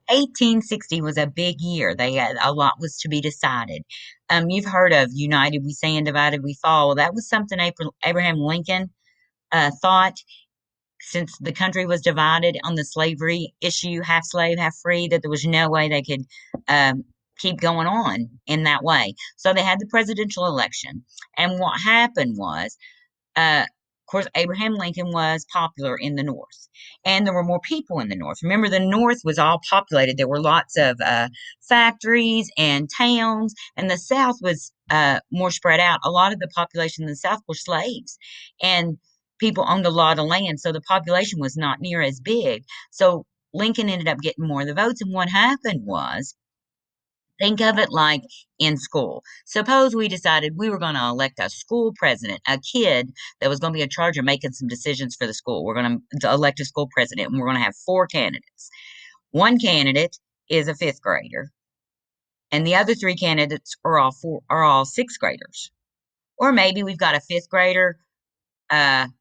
1860 was a big year. They had a lot was to be decided. You've heard of united we stand, divided we fall. Well, that was something Abraham Lincoln thought since the country was divided on the slavery issue, half slave, half free, that there was no way they could um, keep going on in that way. So they had the presidential election. And what happened was of course, Abraham Lincoln was popular in the North, and there were more people in the North. Remember, the North was all populated. There were lots of factories and towns, and the South was more spread out. A lot of the population in the South were slaves, and people owned a lot of land, so the population was not near as big. So Lincoln ended up getting more of the votes, and what happened was, think of it like in school. Suppose we decided we were going to elect a school president, a kid that was going to be in charge of making some decisions for the school. We're going to elect a school president, and we're going to have four candidates. One candidate is a fifth grader, and the other three candidates are all sixth graders. Or maybe we've got a fifth grader,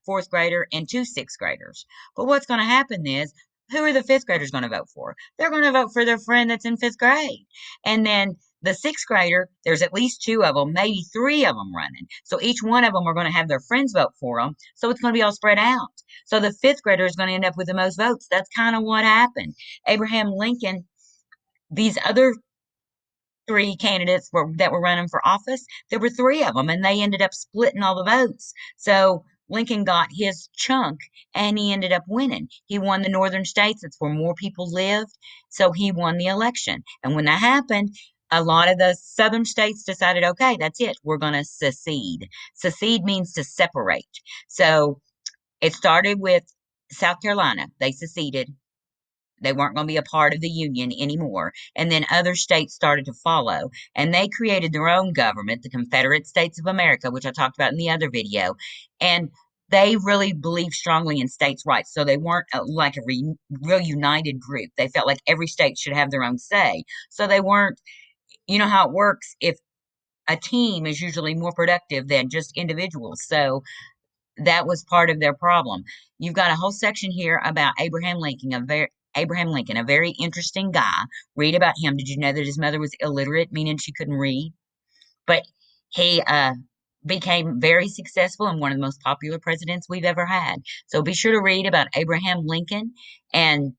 fourth grader, and two sixth graders. But what's going to happen is, who are the fifth graders going to vote for? They're going to vote for their friend that's in fifth grade. And then the sixth grader, there's at least two of them, maybe three of them running. So each one of them are going to have their friends vote for them. So it's going to be all spread out. So the fifth grader is going to end up with the most votes. That's kind of what happened. Abraham Lincoln, these other three candidates that were running for office, there were three of them, and they ended up splitting all the votes. So Lincoln got his chunk, and he ended up winning. He won the northern states. That's where more people lived. So he won the election. And when that happened, a lot of the southern states decided, okay, that's it. We're going to secede. Secede means to separate. So it started with South Carolina. They seceded. They weren't going to be a part of the Union anymore. And then other states started to follow. And they created their own government, the Confederate States of America, which I talked about in the other video. And they really believed strongly in states' rights. So they weren't like a real united group. They felt like every state should have their own say. So they weren't, you know how it works if a team is usually more productive than just individuals. So that was part of their problem. You've got a whole section here about Abraham Lincoln, a very interesting guy. Read about him. Did you know that his mother was illiterate, meaning she couldn't read? But he became very successful and one of the most popular presidents we've ever had. So be sure to read about Abraham Lincoln and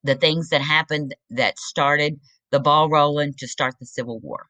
the things that happened that started the ball rolling to start the Civil War.